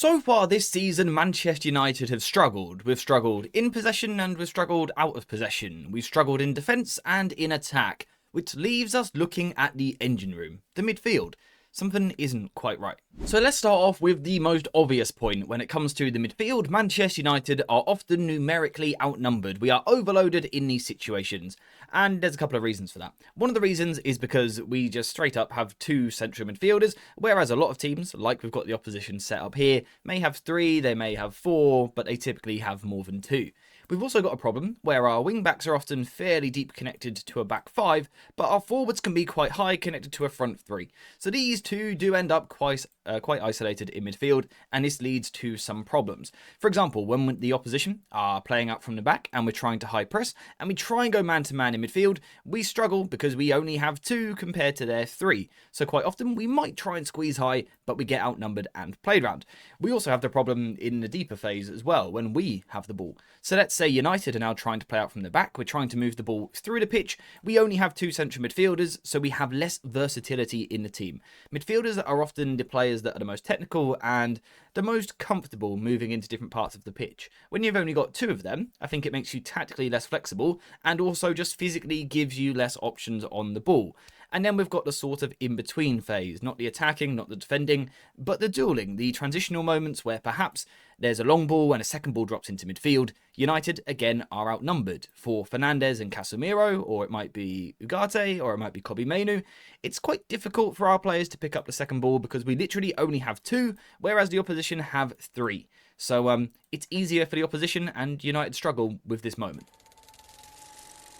So far this season, Manchester United have struggled. We've struggled in possession and we've struggled out of possession. We've struggled in defence and in attack, which leaves us looking at the engine room, the midfield. Something isn't quite right. So let's start off with the most obvious point. When it comes to the midfield, Manchester United are often numerically outnumbered. We are overloaded in these situations, and there's a couple of reasons for that. One of the reasons is because we just straight up have two central midfielders, whereas a lot of teams, like we've got the opposition set up here, may have three, they may have four, but they typically have more than two. We've also got a problem where our wing-backs are often fairly deep connected to a back five, but our forwards can be quite high connected to a front three. So these two do end up quite isolated in midfield, and this leads to some problems. For example, when the opposition are playing out from the back and we're trying to high press, and we try and go man-to-man in midfield, we struggle because we only have two compared to their three. So quite often we might try and squeeze high, but we get outnumbered and played around. We also have the problem in the deeper phase as well, when we have the ball. So let's say United are now trying to play out from the back, we're trying to move the ball through the pitch, we only have two central midfielders, so we have less versatility in the team. Midfielders are often the players that are the most technical and the most comfortable moving into different parts of the pitch. When you've only got two of them, I think it makes you tactically less flexible and also just physically gives you less options on the ball. And then we've got the sort of in-between phase, not the attacking, not the defending, but the dueling, the transitional moments where perhaps there's a long ball and a second ball drops into midfield. United, again, are outnumbered. For Fernandes and Casemiro, or it might be Ugarte, or it might be Kobby Mainoo, it's quite difficult for our players to pick up the second ball because we literally only have two, whereas the opposition have three. So it's easier for the opposition, and United struggle with this moment.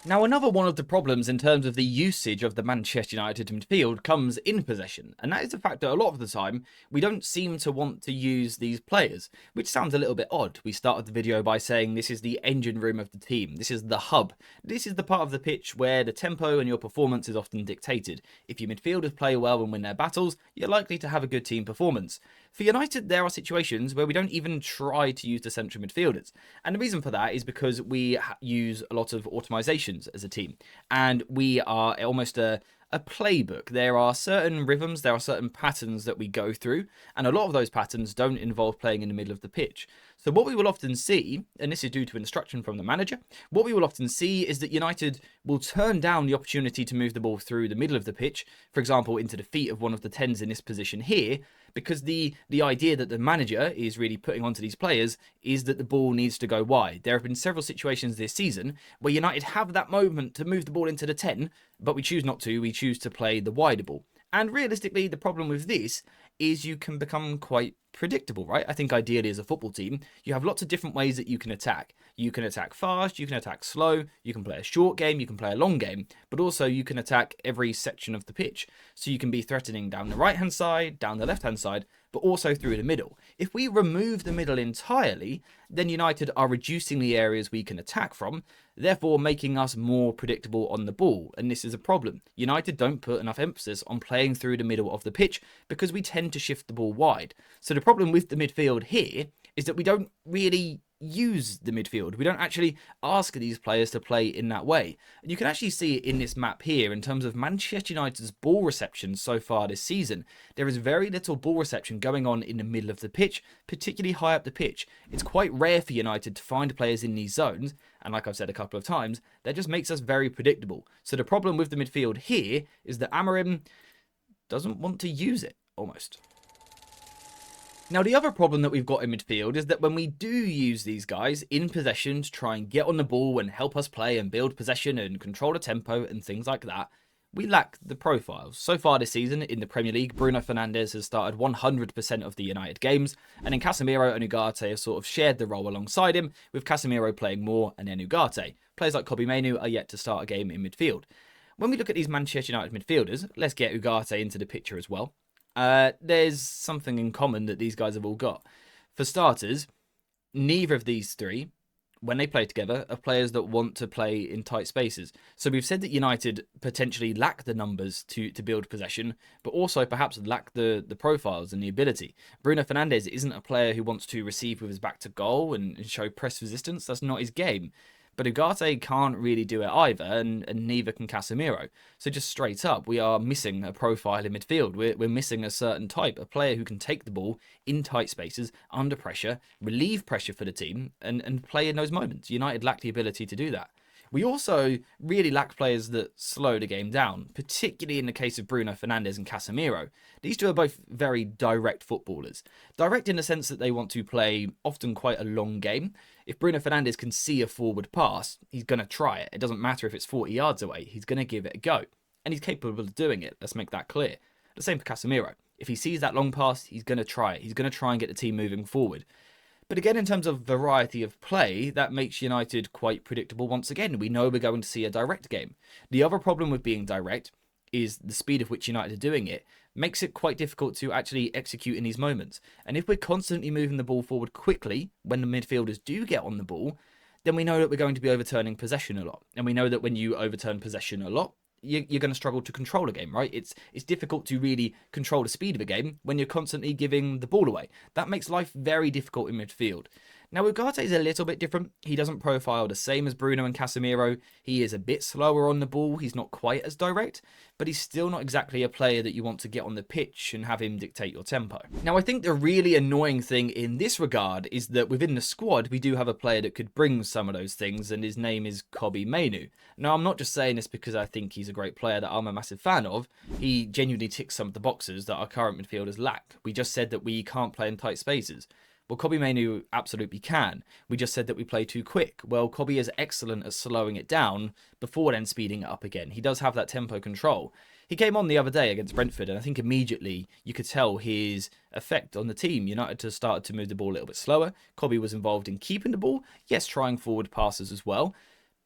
Now, another one of the problems in terms of the usage of the Manchester United midfield comes in possession, and that is the fact that a lot of the time we don't seem to want to use these players, which sounds a little bit odd. We started the video by saying this is the engine room of the team, this is the hub, this is the part of the pitch where the tempo and your performance is often dictated. If your midfielders play well and win their battles, you're likely to have a good team performance. For United, there are situations where we don't even try to use the central midfielders, and the reason for that is because we use a lot of automizations as a team, and we are almost a playbook. There are certain rhythms, there are certain patterns that we go through, and a lot of those patterns don't involve playing in the middle of the pitch. So what we will often see, and this is due to instruction from the manager, what we will often see is that United will turn down the opportunity to move the ball through the middle of the pitch, for example, into the feet of one of the 10s in this position here, because the idea that the manager is really putting onto these players is that the ball needs to go wide. There have been several situations this season where United have that moment to move the ball into the 10, but we choose not to. We choose to play the wider ball. And realistically, the problem with this is you can become quite predictable, right? I think ideally as a football team, you have lots of different ways that you can attack. You can attack fast, you can attack slow, you can play a short game, you can play a long game, but also you can attack every section of the pitch. So you can be threatening down the right-hand side, down the left-hand side, but also through the middle. If we remove the middle entirely, then United are reducing the areas we can attack from, therefore making us more predictable on the ball, and this is a problem. United don't put enough emphasis on playing through the middle of the pitch because we tend to shift the ball wide. So the problem with the midfield here is that we don't really use the midfield. We don't actually ask these players to play in that way. And you can actually see it in this map here in terms of Manchester United's ball reception so far this season. There is very little ball reception going on in the middle of the pitch, particularly high up the pitch. It's quite rare for United to find players in these zones, and like I've said a couple of times, that just makes us very predictable. So the problem with the midfield here is that Amorim doesn't want to use it, almost. Now, the other problem that we've got in midfield is that when we do use these guys in possession to try and get on the ball and help us play and build possession and control the tempo and things like that, we lack the profiles. So far this season in the Premier League, Bruno Fernandes has started 100% of the United games, and then Casemiro and Ugarte have sort of shared the role alongside him, with Casemiro playing more and then Ugarte. Players like Kobby Mainoo are yet to start a game in midfield. When we look at these Manchester United midfielders, let's get Ugarte into the picture as well. There's something in common that these guys have all got. For starters, neither of these three, when they play together, are players that want to play in tight spaces. So we've said that United potentially lack the numbers to build possession, but also perhaps lack the profiles and the ability. Bruno Fernandes isn't a player who wants to receive with his back to goal and show press resistance. That's not his game. But Ugarte can't really do it either, and neither can Casemiro. So just straight up, we are missing a profile in midfield. We're missing a certain type, a player who can take the ball in tight spaces, under pressure, relieve pressure for the team, and play in those moments. United lack the ability to do that. We also really lack players that slow the game down, particularly in the case of Bruno Fernandes and Casemiro. These two are both very direct footballers. Direct in the sense that they want to play often quite a long game. If Bruno Fernandes can see a forward pass, he's going to try it. It doesn't matter if it's 40 yards away, he's going to give it a go. And he's capable of doing it, let's make that clear. The same for Casemiro. If he sees that long pass, he's going to try it. He's going to try and get the team moving forward. But again, in terms of variety of play, that makes United quite predictable once again. We know we're going to see a direct game. The other problem with being direct is the speed of which United are doing it makes it quite difficult to actually execute in these moments. And if we're constantly moving the ball forward quickly when the midfielders do get on the ball, then we know that we're going to be overturning possession a lot. And we know that when you overturn possession a lot, you're going to struggle to control a game, right? It's difficult to really control the speed of a game when you're constantly giving the ball away. That makes life very difficult in midfield. Now, Ugarte is a little bit different. He doesn't profile the same as Bruno and Casemiro. He is a bit slower on the ball. He's not quite as direct, but he's still not exactly a player that you want to get on the pitch and have him dictate your tempo. Now, I think the really annoying thing in this regard is that within the squad, we do have a player that could bring some of those things, and his name is Kobby Mainoo. Now, I'm not just saying this because I think he's a great player that I'm a massive fan of. He genuinely ticks some of the boxes that our current midfielders lack. We just said that we can't play in tight spaces. Well, Kobby Mainoo absolutely can. We just said that we play too quick. Well, Kobby is excellent at slowing it down before then speeding it up again. He does have that tempo control. He came on the other day against Brentford, and I think immediately you could tell his effect on the team. United just started to move the ball a little bit slower. Kobby was involved in keeping the ball, yes, trying forward passes as well.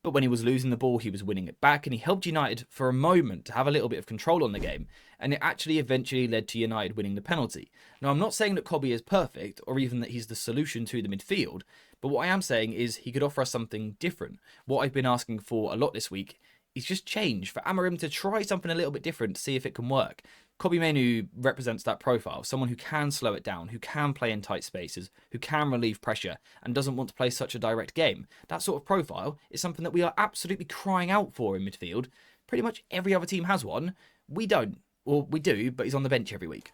But when he was losing the ball, he was winning it back, and he helped United for a moment to have a little bit of control on the game, and it actually eventually led to United winning the penalty. Now, I'm not saying that Kobby is perfect, or even that he's the solution to the midfield, but what I am saying is he could offer us something different. What I've been asking for a lot this week is just change, for Amorim to try something a little bit different to see if it can work. Kobby Mainoo represents that profile, someone who can slow it down, who can play in tight spaces, who can relieve pressure, and doesn't want to play such a direct game. That sort of profile is something that we are absolutely crying out for in midfield. Pretty much every other team has one. We don't. Or we do, but he's on the bench every week.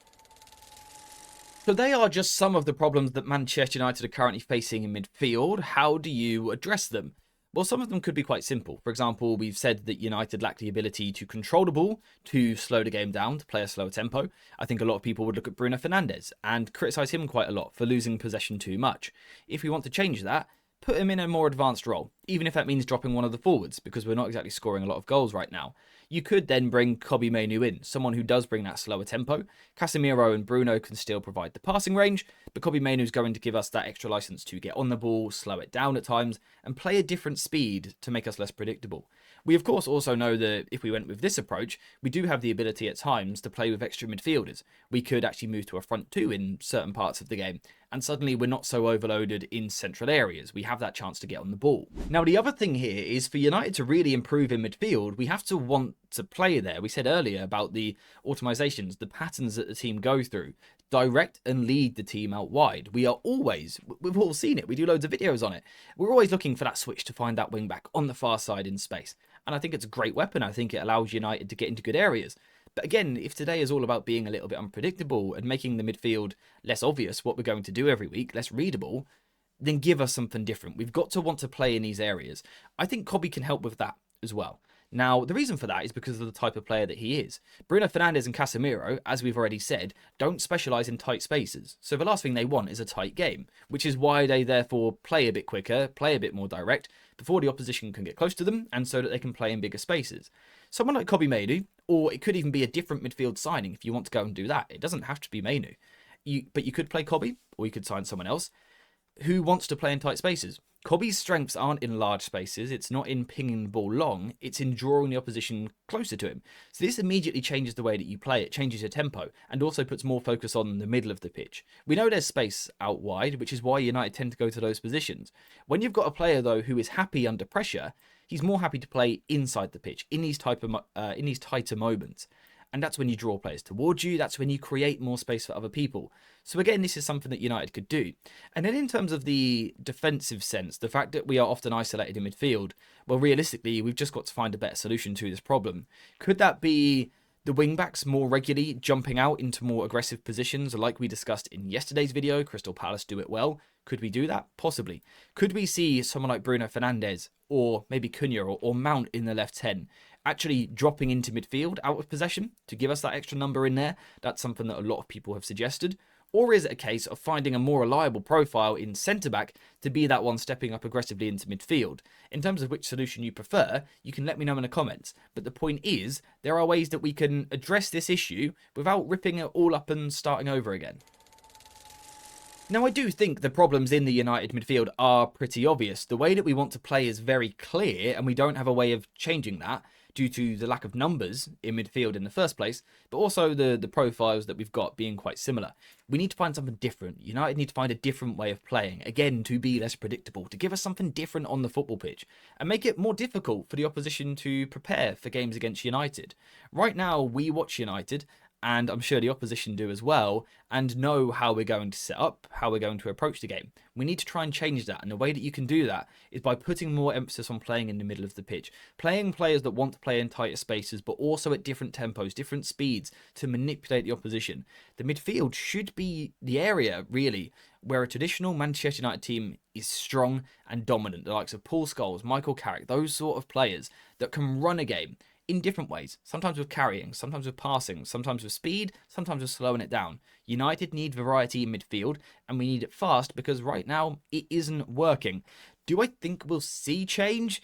So they are just some of the problems that Manchester United are currently facing in midfield. How do you address them? Well, some of them could be quite simple. For example, we've said that United lack the ability to control the ball, to slow the game down, to play a slower tempo. I think a lot of people would look at Bruno Fernandes and criticise him quite a lot for losing possession too much. If we want to change that, put him in a more advanced role, even if that means dropping one of the forwards, because we're not exactly scoring a lot of goals right now. You could then bring Kobby Mainoo in, someone who does bring that slower tempo. Casemiro and Bruno can still provide the passing range, but Kobby Mainoo is going to give us that extra license to get on the ball, slow it down at times, and play a different speed to make us less predictable. We of course also know that if we went with this approach, we do have the ability at times to play with extra midfielders. We could actually move to a front two in certain parts of the game, and suddenly we're not so overloaded in central areas. We have that chance to get on the ball. Now, the other thing here is for United to really improve in midfield, we have to want to play there. We said earlier about the automizations, the patterns that the team go through. Direct and lead the team out wide. We are always, we've all seen it, we do loads of videos on it. We're always looking for that switch to find that wing back on the far side in space. And I think it's a great weapon. I think it allows United to get into good areas. But again, if today is all about being a little bit unpredictable and making the midfield less obvious what we're going to do every week, less readable, then give us something different. We've got to want to play in these areas. I think Kobby can help with that as well. Now, the reason for that is because of the type of player that he is. Bruno Fernandes and Casemiro, as we've already said, don't specialise in tight spaces. So the last thing they want is a tight game, which is why they therefore play a bit quicker, play a bit more direct, before the opposition can get close to them, and so that they can play in bigger spaces. Someone like Kobby Mainoo, or it could even be a different midfield signing if you want to go and do that. It doesn't have to be Mainoo. But you could play Kobby, or you could sign someone else who wants to play in tight spaces. Kobby's strengths aren't in large spaces, it's not in pinging the ball long, it's in drawing the opposition closer to him. So this immediately changes the way that you play, it changes your tempo, and also puts more focus on the middle of the pitch. We know there's space out wide, which is why United tend to go to those positions. When you've got a player, though, who is happy under pressure, he's more happy to play inside the pitch, in these tighter moments. And that's when you draw players towards you. That's when you create more space for other people. So again, this is something that United could do. And then in terms of the defensive sense, the fact that we are often isolated in midfield, well, realistically, we've just got to find a better solution to this problem. Could that be the wing-backs more regularly jumping out into more aggressive positions like we discussed in yesterday's video? Crystal Palace do it well. Could we do that? Possibly. Could we see someone like Bruno Fernandes or maybe Cunha or Mount in the left 10 actually dropping into midfield out of possession to give us that extra number in there? That's something that a lot of people have suggested. Or is it a case of finding a more reliable profile in centre-back to be that one stepping up aggressively into midfield? In terms of which solution you prefer, you can let me know in the comments. But the point is, there are ways that we can address this issue without ripping it all up and starting over again. Now, I do think the problems in the United midfield are pretty obvious. The way that we want to play is very clear, and we don't have a way of changing that due to the lack of numbers in midfield in the first place, but also the profiles that we've got being quite similar. We need to find something different. United need to find a different way of playing, again, to be less predictable, to give us something different on the football pitch, and make it more difficult for the opposition to prepare for games against United. Right now, we watch United, and I'm sure the opposition do as well, and know how we're going to set up, how we're going to approach the game. We need to try and change that, and the way that you can do that is by putting more emphasis on playing in the middle of the pitch, playing players that want to play in tighter spaces, but also at different tempos, different speeds to manipulate the opposition. The midfield should be the area, really, where a traditional Manchester United team is strong and dominant. The likes of Paul Scholes, Michael Carrick, those sort of players that can run a game in different ways, sometimes with carrying, sometimes with passing, sometimes with speed, sometimes with slowing it down. United need variety in midfield, and we need it fast because right now it isn't working. Do I think we'll see change?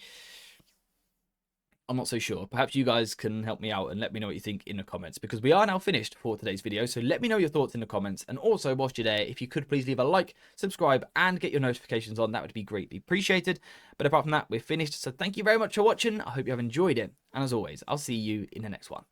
I'm not so sure. Perhaps you guys can help me out and let me know what you think in the comments, because we are now finished for today's video. So let me know your thoughts in the comments. And also, whilst you're there, if you could please leave a like, subscribe, and get your notifications on, that would be greatly appreciated. But apart from that, we're finished. So thank you very much for watching. I hope you have enjoyed it. And as always, I'll see you in the next one.